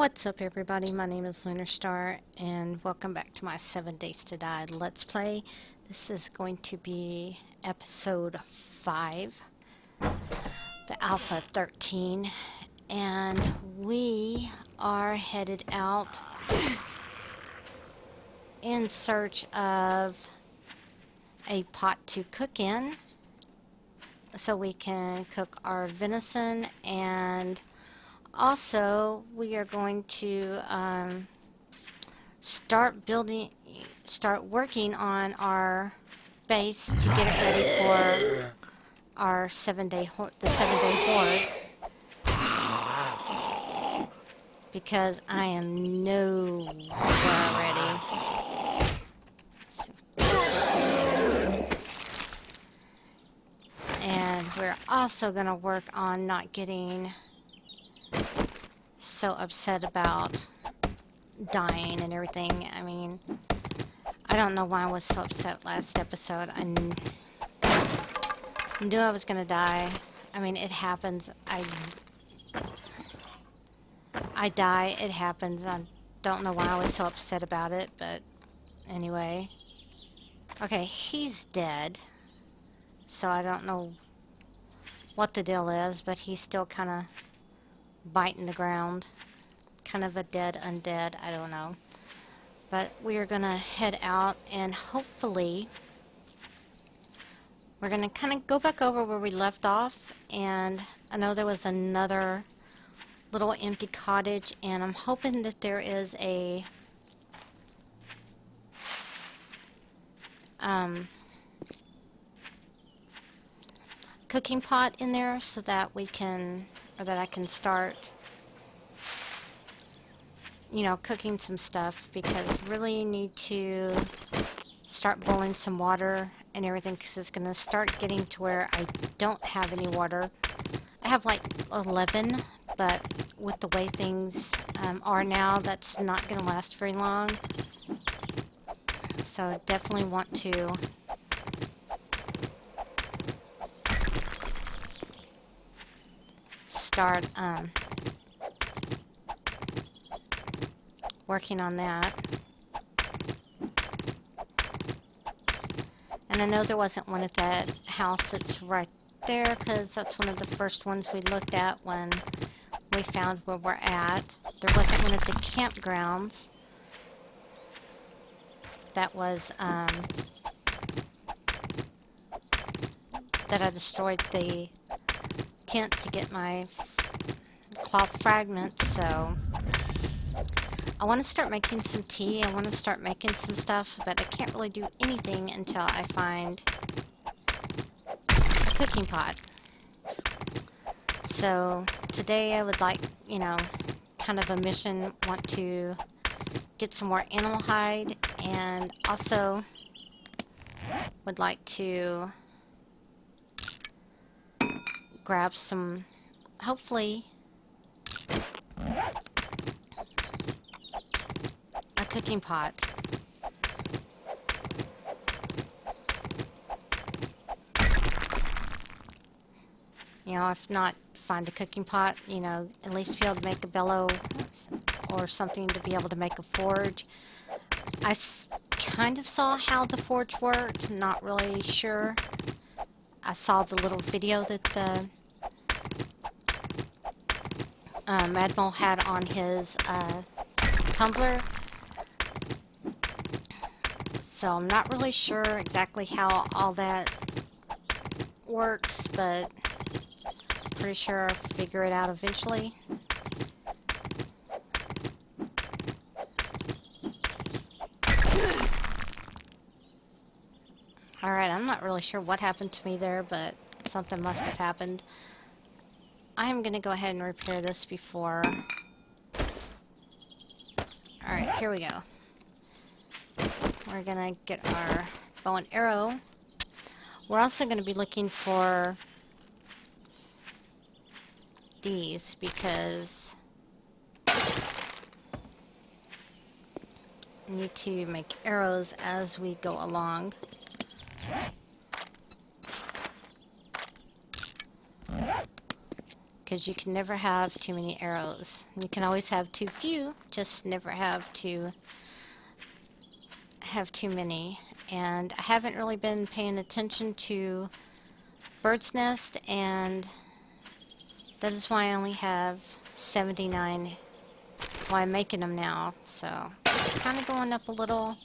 What's up everybody, my name is Lunar Star and welcome back to my 7 Days to Die Let's Play. This is going to be episode 5, the Alpha 13, and we are headed out in search of a pot to cook in so we can cook our venison, and also we are going to start working on our base to get it ready for our 7-day the 7-day horde, because I am nowhere ready. And we're also going to work on not getting so upset about dying and everything. I mean, I don't know why I was so upset last episode. I knew I was gonna die. I mean, it happens. I die. It happens. I don't know why I was so upset about it, but anyway. Okay, he's dead. So I don't know what the deal is, but he's still kind of biting the ground. Kind of a dead undead, I don't know. But we are gonna head out, and hopefully we're gonna kind of go back over where we left off. And I know there was another little empty cottage, and I'm hoping that there is a cooking pot in there so that we can, or that I can start, you know, cooking some stuff, because really need to start boiling some water and everything, because it's going to start getting to where I don't have any water. I have like 11, but with the way things are now, that's not going to last very long. So definitely want to start working on that. And I know there wasn't one at that house that's right there, because that's one of the first ones we looked at when we found where we're at. There wasn't one at the campgrounds. That was that I destroyed the tent to get my cloth fragments, so I want to start making some tea. I want to start making some stuff, but I can't really do anything until I find a cooking pot. So today I would like, you know, kind of a mission, want to get some more animal hide, and also would like to grab some, hopefully, a cooking pot. You know, if not find a cooking pot, you know, at least be able to make a bellow or something to be able to make a forge. I kind of saw how the forge worked, not really sure. I saw the little video that the Admiral had on his Tumblr. So I'm not really sure exactly how all that works, but pretty sure I'll figure it out eventually. Alright, I'm not really sure what happened to me there, but something must have happened. I'm gonna go ahead and repair this before... Alright, here we go. We're gonna get our bow and arrow. We're also gonna be looking for these, because we need to make arrows as we go along. because you can never have too many arrows. You can always have too few, just never have too many. And I haven't really been paying attention to bird's nest, and that is why I only have 79. Well, I'm making them now, so kind of going up a little.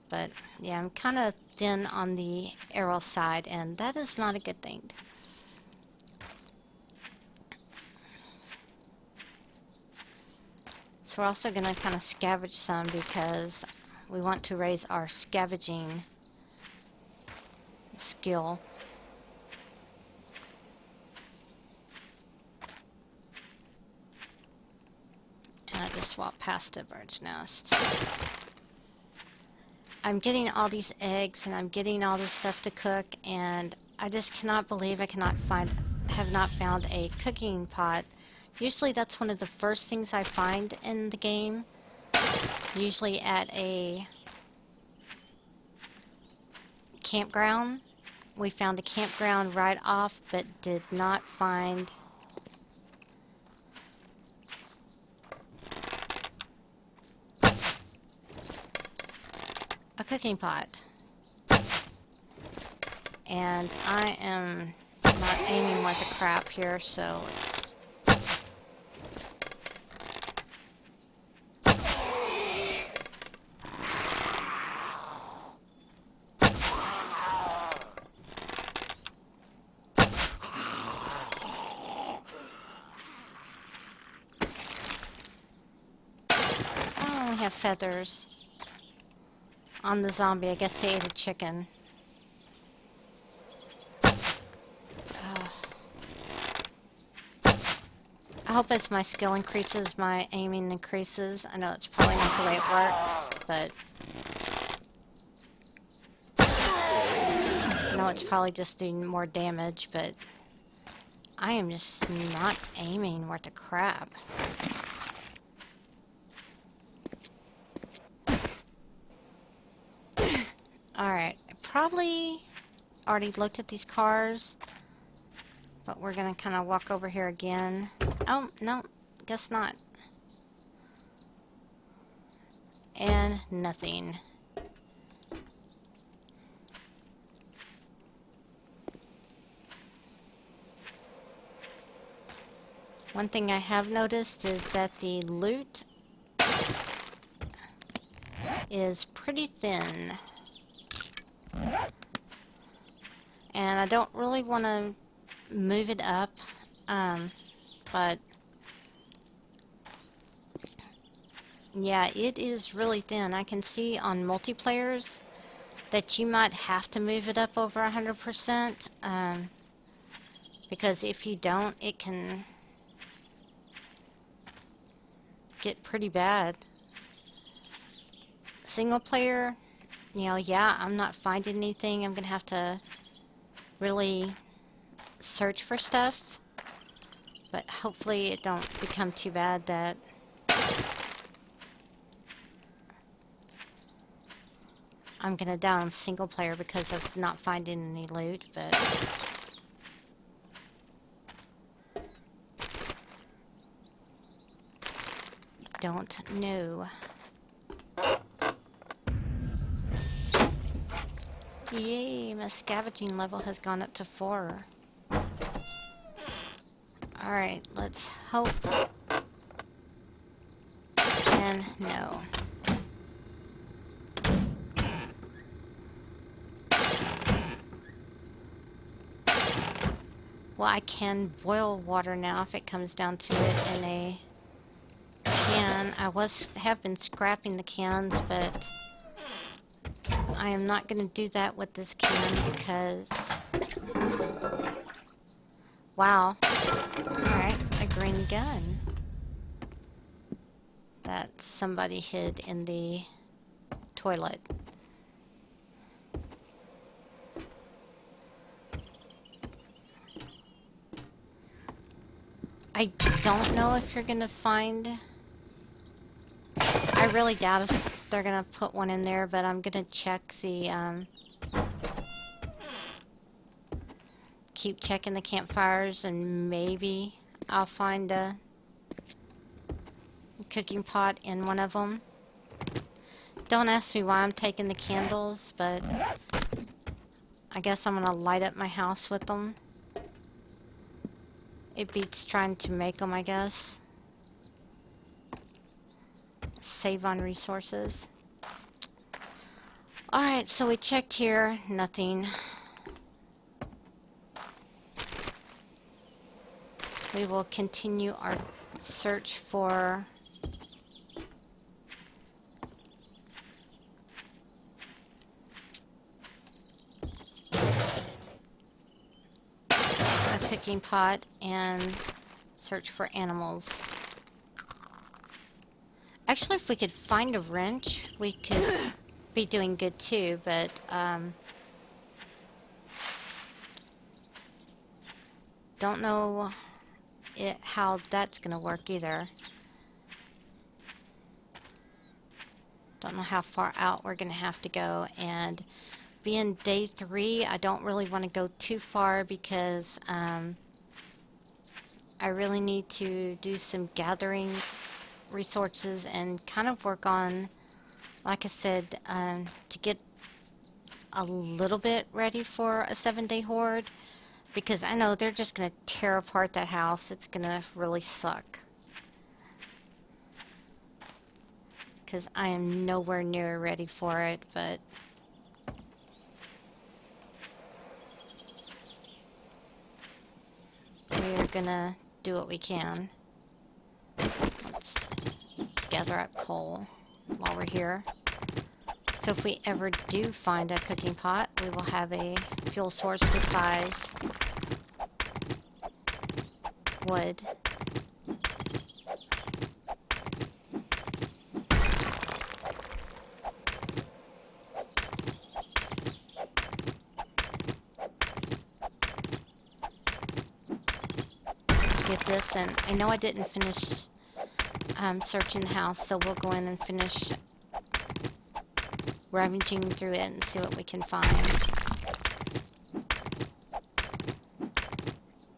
But yeah, I'm kind of thin on the arrow side, and that is not a good thing. So we're also going to kind of scavenge some because we want to raise our scavenging skill. And I just walked past a bird's nest. I'm getting all these eggs and I'm getting all this stuff to cook, and I just cannot believe I have not found a cooking pot. Usually that's one of the first things I find in the game. Usually at a campground. We found a campground right off, but did not find a cooking pot. And I am not aiming worth a crap here, so it's... I only have feathers on the zombie. I guess they ate a chicken. I hope as my skill increases, my aiming increases. I know it's probably not the way it works, but I know it's probably just doing more damage, but I am just not aiming worth a crap. Alright, I probably already looked at these cars, but we're gonna kind of walk over here again. Oh, no, guess not. And nothing. One thing I have noticed is that the loot is pretty thin. And I don't really want to move it up, but yeah, it is really thin. I can see on multiplayers that you might have to move it up over 100%, because if you don't, it can get pretty bad. Single player, you know, yeah, I'm not finding anything. I'm gonna have to really search for stuff, but hopefully it don't become too bad that I'm gonna die on single player because of not finding any loot. But don't know. Yay, my scavenging level has gone up to 4. Alright, let's hope. And no. Well, I can boil water now if it comes down to it in a can. I have been scrapping the cans, but I am not going to do that with this can because... Wow. Alright, a green gun that somebody hid in the toilet. I don't know if you're going to find... I really doubt if they're going to put one in there, but I'm going to check the... keep checking the campfires, and maybe I'll find a cooking pot in one of them. Don't ask me why I'm taking the candles, but I guess I'm gonna light up my house with them. It beats trying to make them, I guess. Save on resources. Alright, so we checked here. Nothing. We will continue our search for a cooking pot and search for animals. Actually, if we could find a wrench, we could be doing good too, but don't know how that's gonna work either. Don't know how far out we're gonna have to go, and being day 3, I don't really want to go too far because I really need to do some gathering resources and kind of work on, like I said, to get a little bit ready for a 7-day horde, because I know they're just going to tear apart that house. It's going to really suck. Because I am nowhere near ready for it, but we are going to do what we can. Let's gather up coal while we're here. So if we ever do find a cooking pot, we will have a fuel source besides wood. Get this, and I know I didn't finish searching the house, so we'll go in and finish rummaging through it and see what we can find.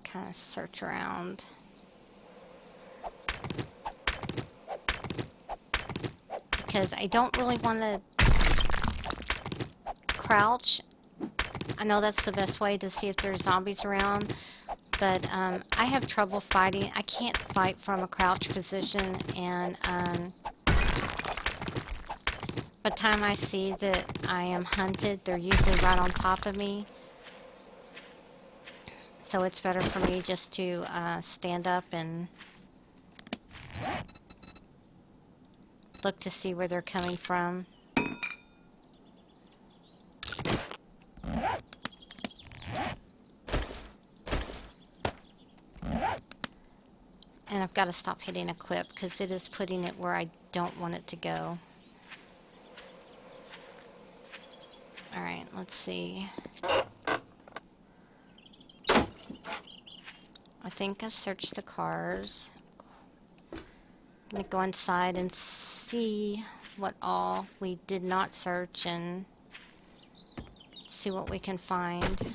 Kind of search around. Because I don't really want to crouch. I know that's the best way to see if there's zombies around, but I have trouble fighting. I can't fight from a crouch position, and by the time I see that I am hunted, they're usually right on top of me. So it's better for me just to stand up and look to see where they're coming from. And I've got to stop hitting equip because it is putting it where I don't want it to go. Alright, let's see. I think I've searched the cars. I'm gonna go inside and see what all we did not search and see what we can find.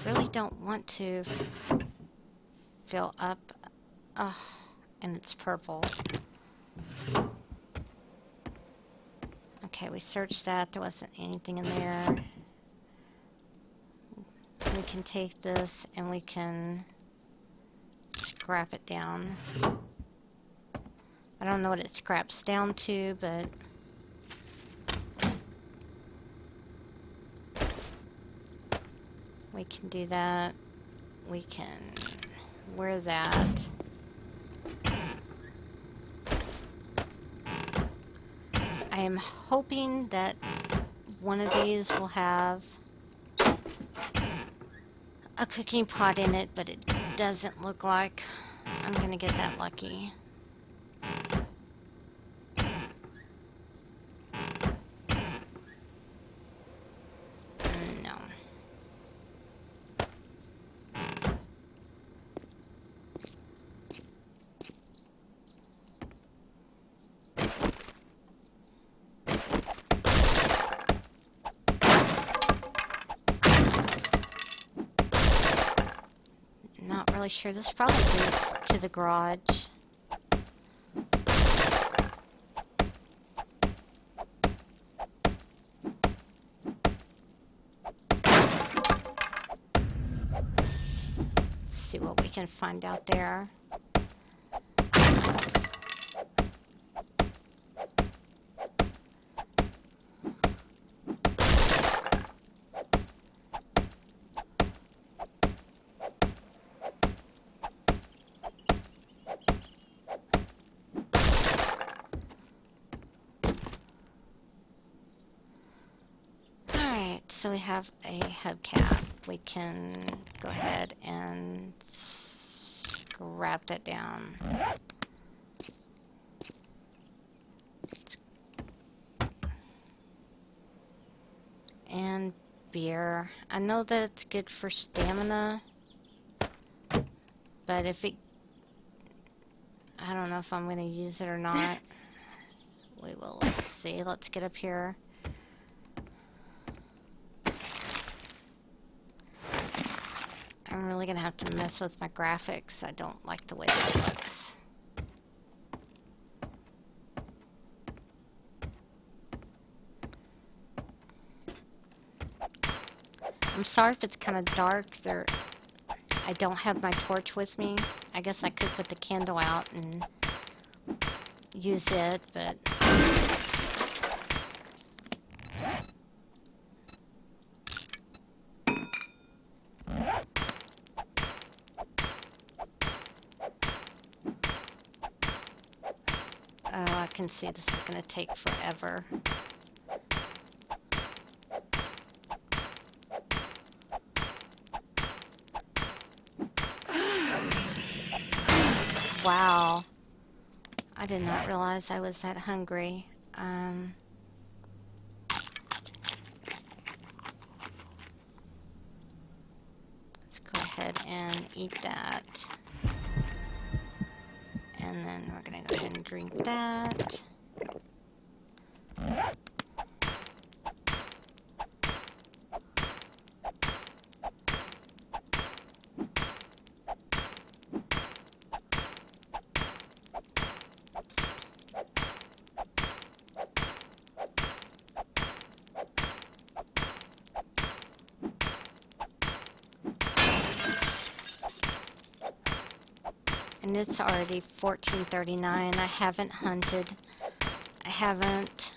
Really don't want to fill up. Ugh, and it's purple. Okay, we searched that. There wasn't anything in there. We can take this and we can scrap it down. I don't know what it scraps down to, but we can do that. We can wear that. I am hoping that one of these will have a cooking pot in it, but it doesn't look like I'm gonna get that lucky. really sure. This probably leads to the garage. Let's see what we can find out there. So we have a hubcap. We can go ahead and grab that down. And beer. I know that it's good for stamina, but if it... I don't know if I'm going to use it or not. We will see. Let's get up here. I'm really going to have to mess with my graphics. I don't like the way that looks. I'm sorry if it's kind of dark. I don't have my torch with me. I guess I could put the candle out and use it, but... Oh, I can see this is going to take forever. Wow. I did not realize I was that hungry. Let's go ahead and eat that. And then we're going to go ahead and drink that. And it's already 14:39. I haven't hunted. I haven't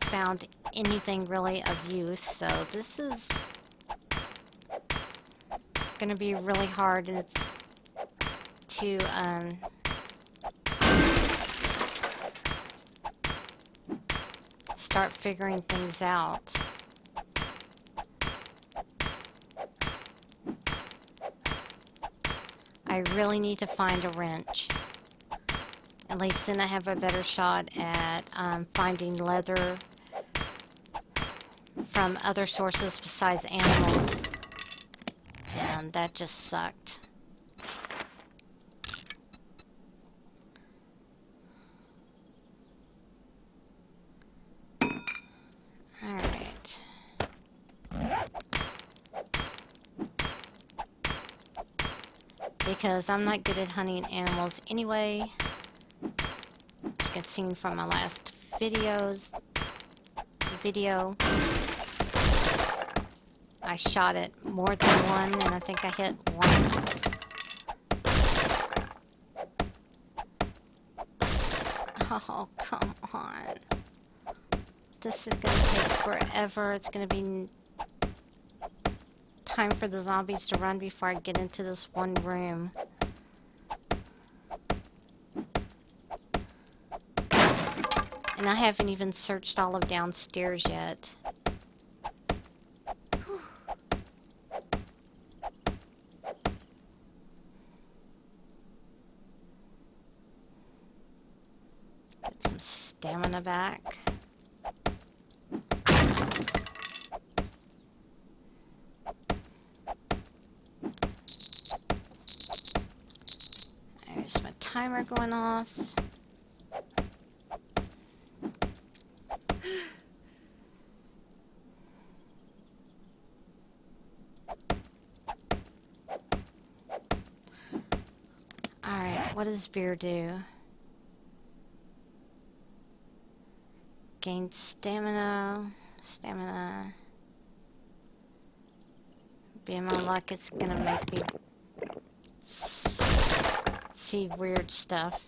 found anything really of use, so this is going to be really hard to start figuring things out. I really need to find a wrench. At least then I have a better shot at finding leather from other sources besides animals. And that just sucked. Alright. Because I'm not good at hunting animals anyway. As you can see from my last video, I shot it more than one, and I think I hit one. Oh, come on. This is going to take forever. It's going to be time for the zombies to run before I get into this one room. And I haven't even searched all of downstairs yet. Get some stamina back. There's my timer going off. what does beer do? Gain stamina. Being my luck, it's gonna make me see weird stuff.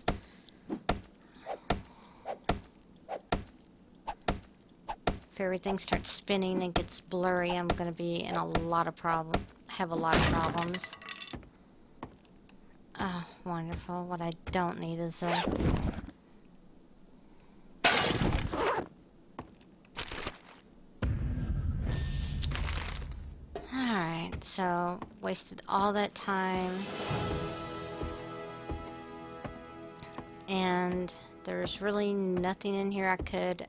If everything starts spinning and gets blurry, I'm gonna be in a lot of have a lot of problems. Oh, wonderful. What I don't need is a... Alright, so wasted all that time. And there's really nothing in here I could...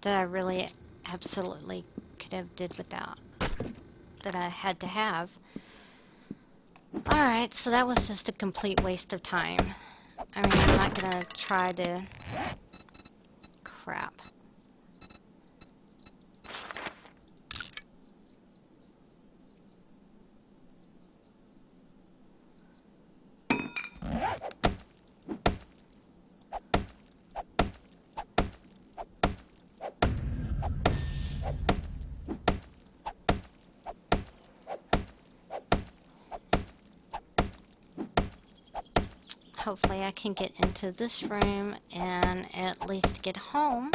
that I really absolutely could have did without, that I had to have. Alright, so that was just a complete waste of time. I mean, I'm not gonna try to... Crap. Hopefully I can get into this room and at least get home.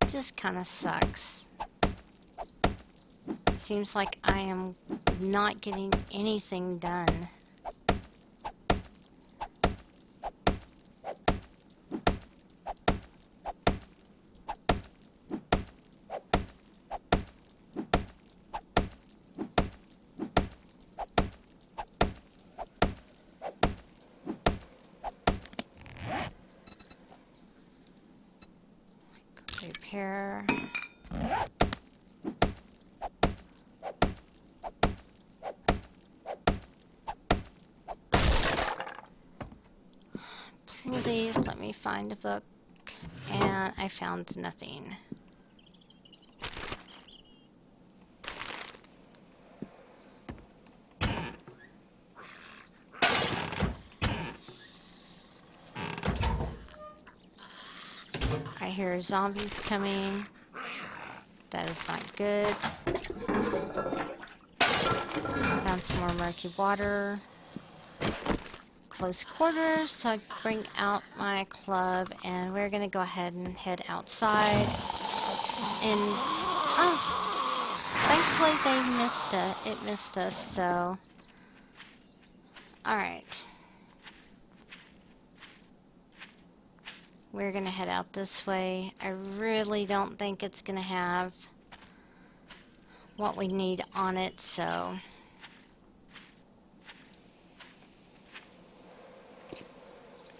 Just kind of sucks. Seems like I am not getting anything done. Repair. Please let me find a book. And I found nothing. I hear zombies coming. That is not good. Found some more murky water. Close quarters, so I bring out my club, and we're gonna go ahead and head outside. And oh, thankfully they missed it. It missed us, so all right. We're gonna head out this way. I really don't think it's gonna have what we need on it, so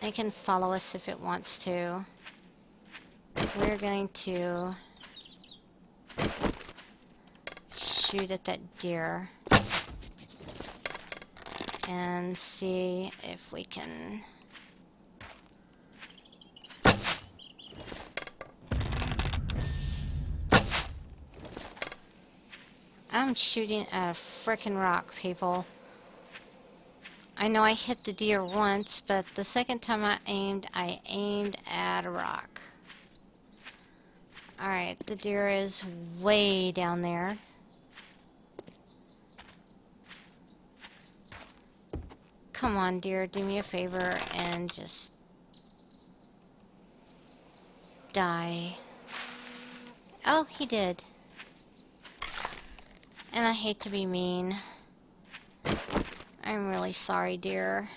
it can follow us if it wants to. We're going to shoot at that deer and see if we can I'm shooting at a frickin' rock, people. I know I hit the deer once, but the second time I aimed at a rock. Alright, the deer is way down there. Come on, deer, do me a favor and just die. Oh, he did. And I hate to be mean. I'm really sorry, dear.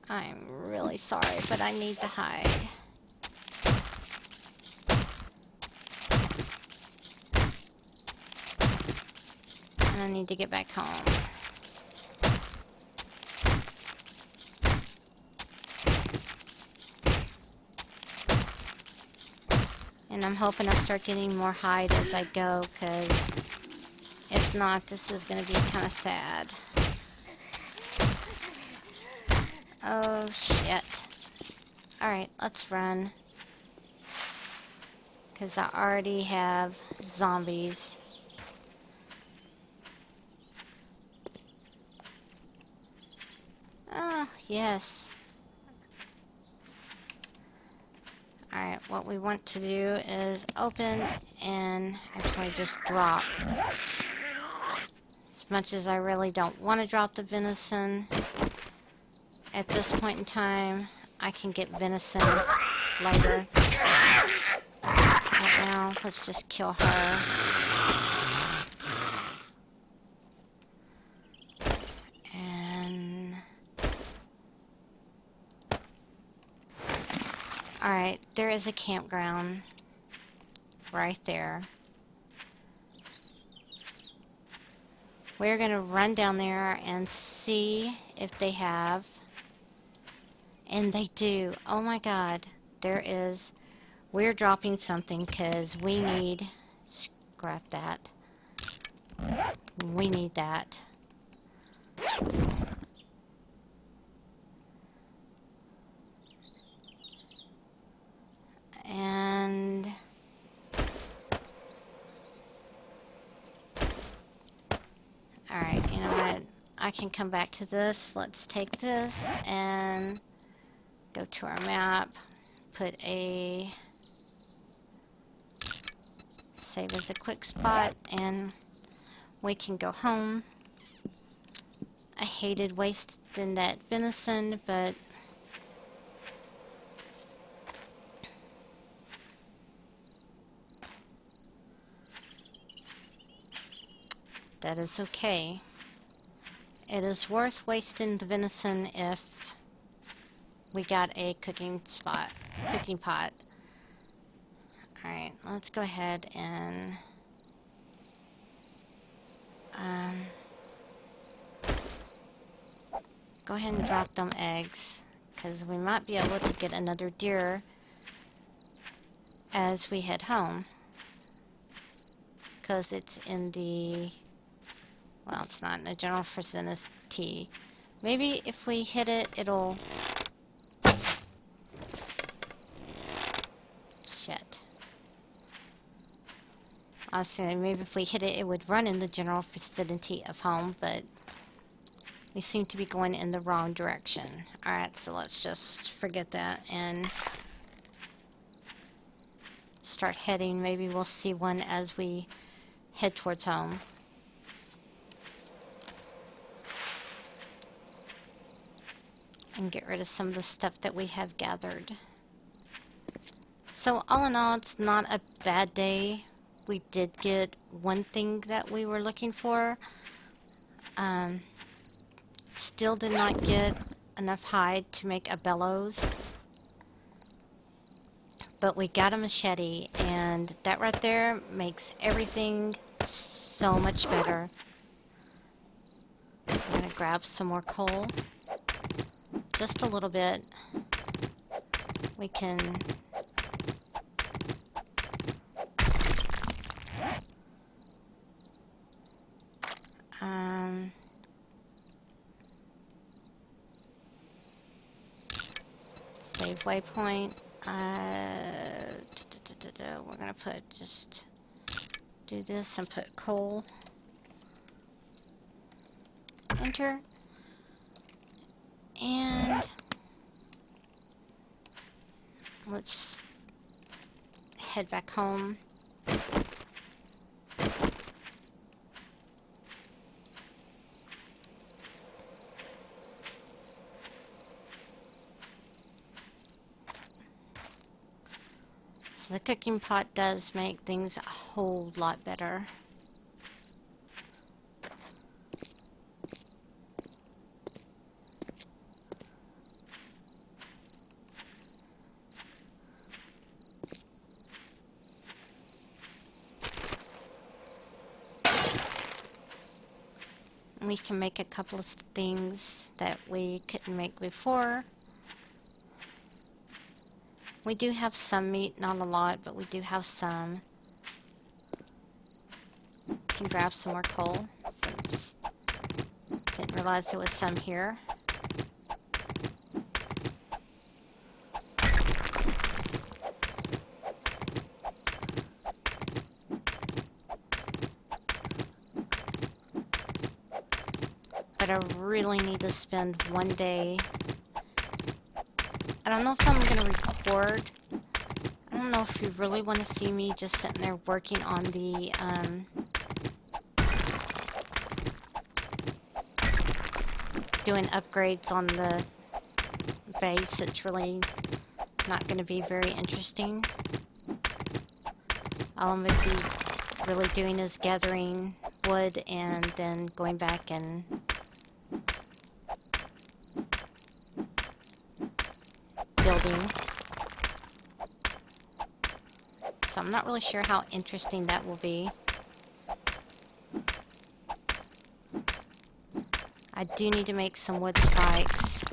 I'm really sorry, but I need to hide. And I need to get back home. And I'm hoping I start getting more hide as I go, because if not, this is going to be kind of sad. Oh, shit. Alright, let's run. Because I already have zombies. Oh, yes. Alright, what we want to do is open and actually just drop. As much as I really don't want to drop the venison, at this point in time, I can get venison later. Right now, let's just kill her. And... Alright, there is a campground right there. We're going to run down there and see if they have. And they do. Oh my god. There is. We're dropping something because we need. Scrap that. We need that. And. Alright, you know what? I can come back to this. Let's take this and go to our map. Put a save as a quick spot and we can go home. I hated wasting that venison, but that is okay. It is worth wasting the venison if we got a cooking pot. Alright, let's go ahead and go ahead and drop them eggs, because we might be able to get another deer as we head home, because it's in the, well, it's not in the general vicinity. Maybe if we hit it, it'll, shit. I was saying maybe if we hit it, it would run in the general vicinity of home, but we seem to be going in the wrong direction. Alright, so let's just forget that and start heading. Maybe we'll see one as we head towards home. And get rid of some of the stuff that we have gathered. So all in all, it's not a bad day. We did get one thing that we were looking for. Still did not get enough hide to make a bellows. But we got a machete, and that right there makes everything so much better. I'm going to grab some more coal. Just a little bit. We can... save waypoint. We're gonna put just do this and put coal. Enter. And let's head back home. The cooking pot does make things a whole lot better. We can make a couple of things that we couldn't make before. We do have some meat, not a lot, but we do have some. Can grab some more coal, since didn't realize there was some here. But I really need to spend one day. I don't know if I'm going to record. I don't know if you really want to see me just sitting there working on the, doing upgrades on the base. It's really not going to be very interesting. All I'm going to be really doing is gathering wood and then going back and building. So I'm not really sure how interesting that will be. I do need to make some wood spikes.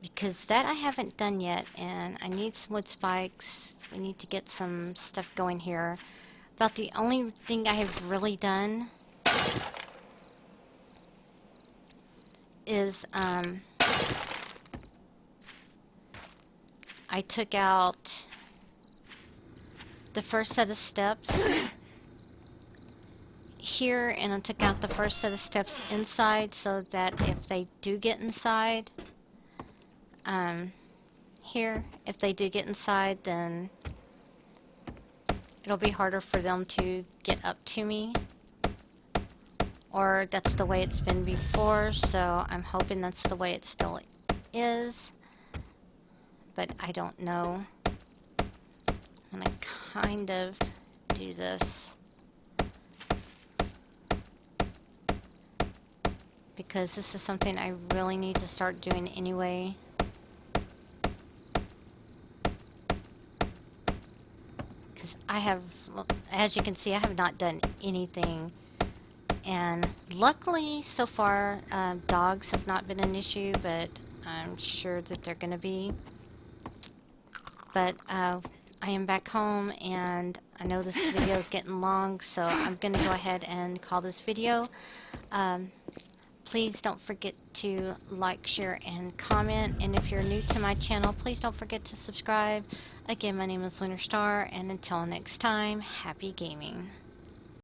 Because that I haven't done yet, and I need some wood spikes. We need to get some stuff going here. About the only thing I have really done is, I took out the first set of steps here, and I took out the first set of steps inside so that if they do get inside, here, if they do get inside, then it'll be harder for them to get up to me. Or that's the way it's been before, so I'm hoping that's the way it still is. But I don't know. I'm gonna kind of do this because this is something I really need to start doing anyway. Because I have, as you can see, I have not done anything. And luckily, so far, dogs have not been an issue, but I'm sure that they're going to be. But I am back home, and I know this video is getting long, so I'm going to go ahead and call this video. Please don't forget to like, share, and comment. And if you're new to my channel, please don't forget to subscribe. Again, my name is Lunar Star, and until next time, happy gaming.